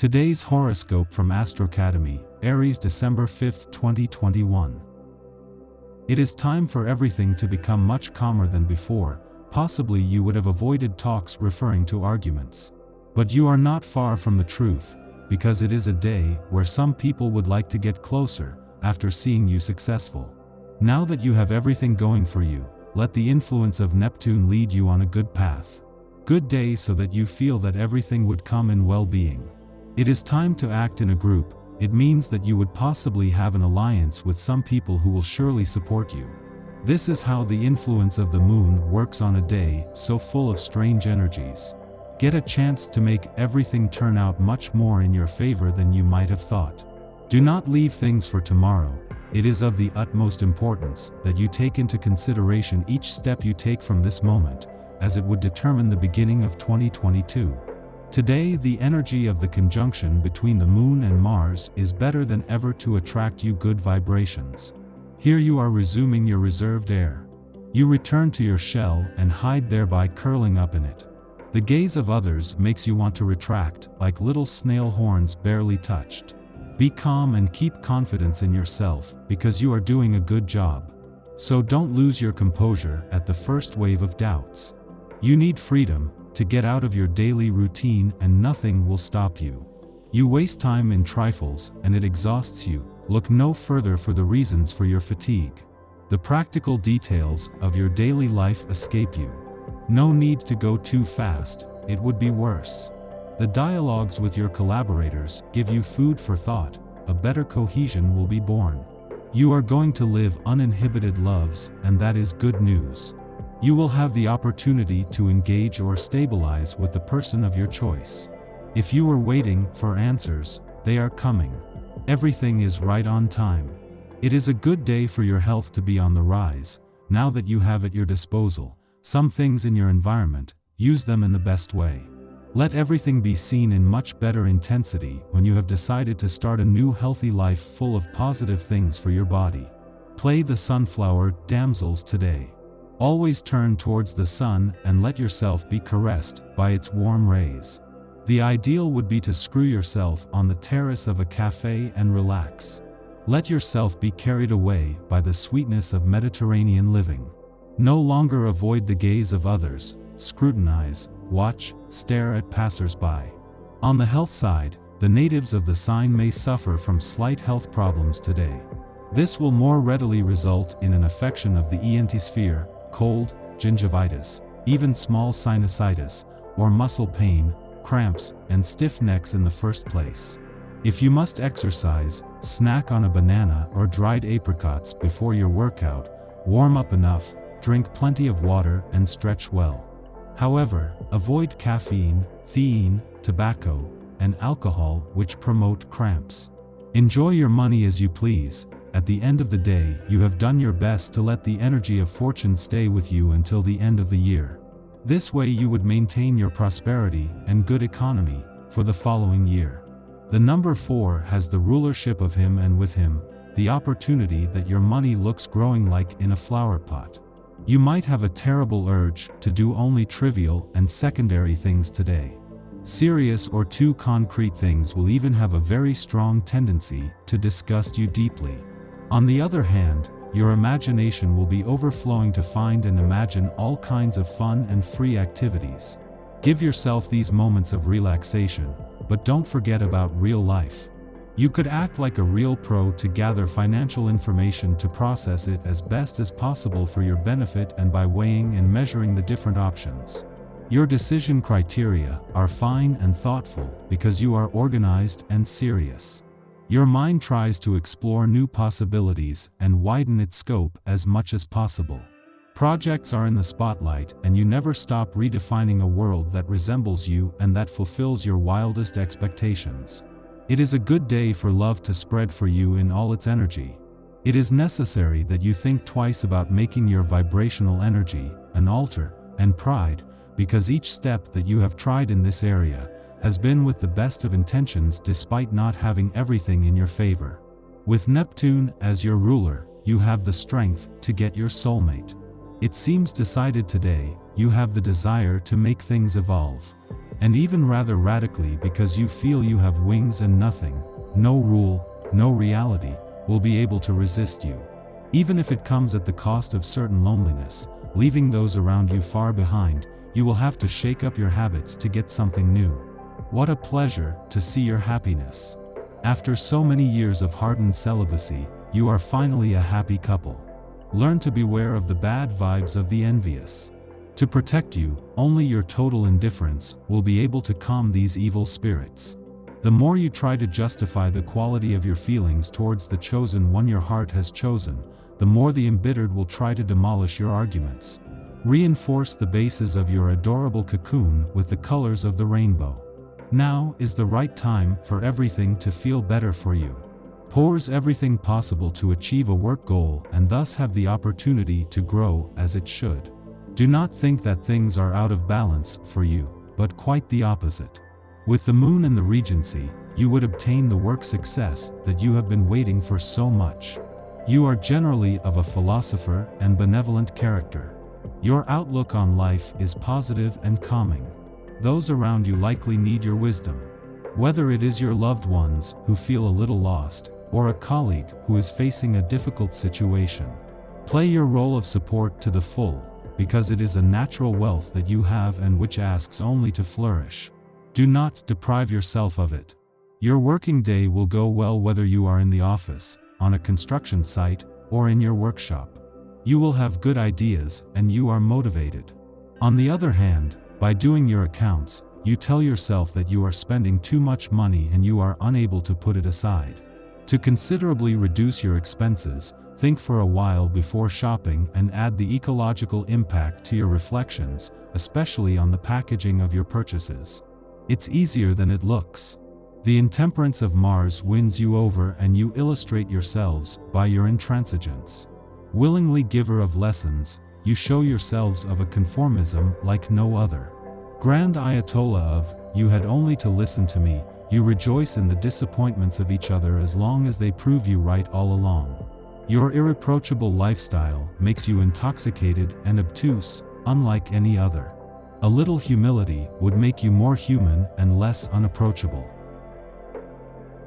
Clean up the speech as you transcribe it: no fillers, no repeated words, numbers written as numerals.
Today's horoscope from Astrocademy, Aries December 5, 2021. It is time for everything to become much calmer than before. Possibly you would have avoided talks referring to arguments. But you are not far from the truth, because it is a day where some people would like to get closer after seeing you successful. Now that you have everything going for you, let the influence of Neptune lead you on a good path. Good day so that you feel that everything would come in well-being. It is time to act in a group. It means that you would possibly have an alliance with some people who will surely support you. This is how the influence of the moon works on a day so full of strange energies. Get a chance to make everything turn out much more in your favor than you might have thought. Do not leave things for tomorrow. It is of the utmost importance that you take into consideration each step you take from this moment, as it would determine the beginning of 2022. Today, the energy of the conjunction between the moon and Mars is better than ever to attract you good vibrations. Here you are resuming your reserved air. You return to your shell and hide thereby curling up in it. The gaze of others makes you want to retract, like little snail horns barely touched. Be calm and keep confidence in yourself, because you are doing a good job. So don't lose your composure at the first wave of doubts. You need freedom to get out of your daily routine, and nothing will stop you. You waste time in trifles and it exhausts you. Look no further for the reasons for your fatigue. The practical details of your daily life escape you. No need to go too fast, it would be worse. The dialogues with your collaborators give you food for thought. A better cohesion will be born. You are going to live uninhibited loves, and that is good news. You will have the opportunity to engage or stabilize with the person of your choice. If you were waiting for answers, they are coming. Everything is right on time. It is a good day for your health to be on the rise. Now that you have at your disposal some things in your environment, use them in the best way. Let everything be seen in much better intensity when you have decided to start a new healthy life full of positive things for your body. Play the sunflower damsels today. Always turn towards the sun and let yourself be caressed by its warm rays. The ideal would be to screw yourself on the terrace of a cafe and relax. Let yourself be carried away by the sweetness of Mediterranean living. No longer avoid the gaze of others, scrutinize, watch, stare at passers-by. On the health side, the natives of the sign may suffer from slight health problems today. This will more readily result in an affection of the ENT sphere, cold, gingivitis, even small sinusitis, or muscle pain, cramps, and stiff necks in the first place. If you must exercise, snack on a banana or dried apricots before your workout, warm up enough, drink plenty of water, and stretch well. However, avoid caffeine, theine, tobacco, and alcohol which promote cramps. Enjoy your money as you please. At the end of the day, you have done your best to let the energy of fortune stay with you until the end of the year. This way you would maintain your prosperity and good economy for the following year. The number 4 has the rulership of him, and with him, the opportunity that your money looks growing like in a flower pot. You might have a terrible urge to do only trivial and secondary things today. Serious or too concrete things will even have a very strong tendency to disgust you deeply. On the other hand, your imagination will be overflowing to find and imagine all kinds of fun and free activities. Give yourself these moments of relaxation, but don't forget about real life. You could act like a real pro to gather financial information to process it as best as possible for your benefit, and by weighing and measuring the different options. Your decision criteria are fine and thoughtful because you are organized and serious. Your mind tries to explore new possibilities and widen its scope as much as possible. Projects are in the spotlight, and you never stop redefining a world that resembles you and that fulfills your wildest expectations. It is a good day for love to spread for you in all its energy. It is necessary that you think twice about making your vibrational energy an altar and pride, because each step that you have tried in this area has been with the best of intentions despite not having everything in your favor. With Neptune as your ruler, you have the strength to get your soulmate. It seems decided today, you have the desire to make things evolve. and even rather radically, because you feel you have wings and nothing, no rule, no reality, will be able to resist you. Even if it comes at the cost of certain loneliness, leaving those around you far behind, you will have to shake up your habits to get something new. What a pleasure to see your happiness. After so many years of hardened celibacy, you are finally a happy couple. Learn to beware of the bad vibes of the envious. To protect you, only your total indifference will be able to calm these evil spirits. The more you try to justify the quality of your feelings towards the chosen one your heart has chosen, the more the embittered will try to demolish your arguments. Reinforce the bases of your adorable cocoon with the colors of the rainbow. Now is the right time for everything to feel better for you. Pours everything possible to achieve a work goal and thus have the opportunity to grow as it should. Do not think that things are out of balance for you, but quite the opposite. With the moon in the regency, you would obtain the work success that you have been waiting for so much. You are generally of a philosopher and benevolent character. Your outlook on life is positive and calming. Those around you likely need your wisdom. Whether it is your loved ones who feel a little lost, or a colleague who is facing a difficult situation, play your role of support to the full, because it is a natural wealth that you have and which asks only to flourish. Do not deprive yourself of it. Your working day will go well whether you are in the office, on a construction site, or in your workshop. You will have good ideas and you are motivated. On the other hand, by doing your accounts, you tell yourself that you are spending too much money and you are unable to put it aside. To considerably reduce your expenses, think for a while before shopping and add the ecological impact to your reflections, especially on the packaging of your purchases. It's easier than it looks. The intemperance of Mars wins you over and you illustrate yourselves by your intransigence. Willingly giver of lessons, you show yourselves of a conformism like no other. Grand Ayatollah of, you had only to listen to me, you rejoice in the disappointments of each other as long as they prove you right all along. Your irreproachable lifestyle makes you intoxicated and obtuse, unlike any other. A little humility would make you more human and less unapproachable.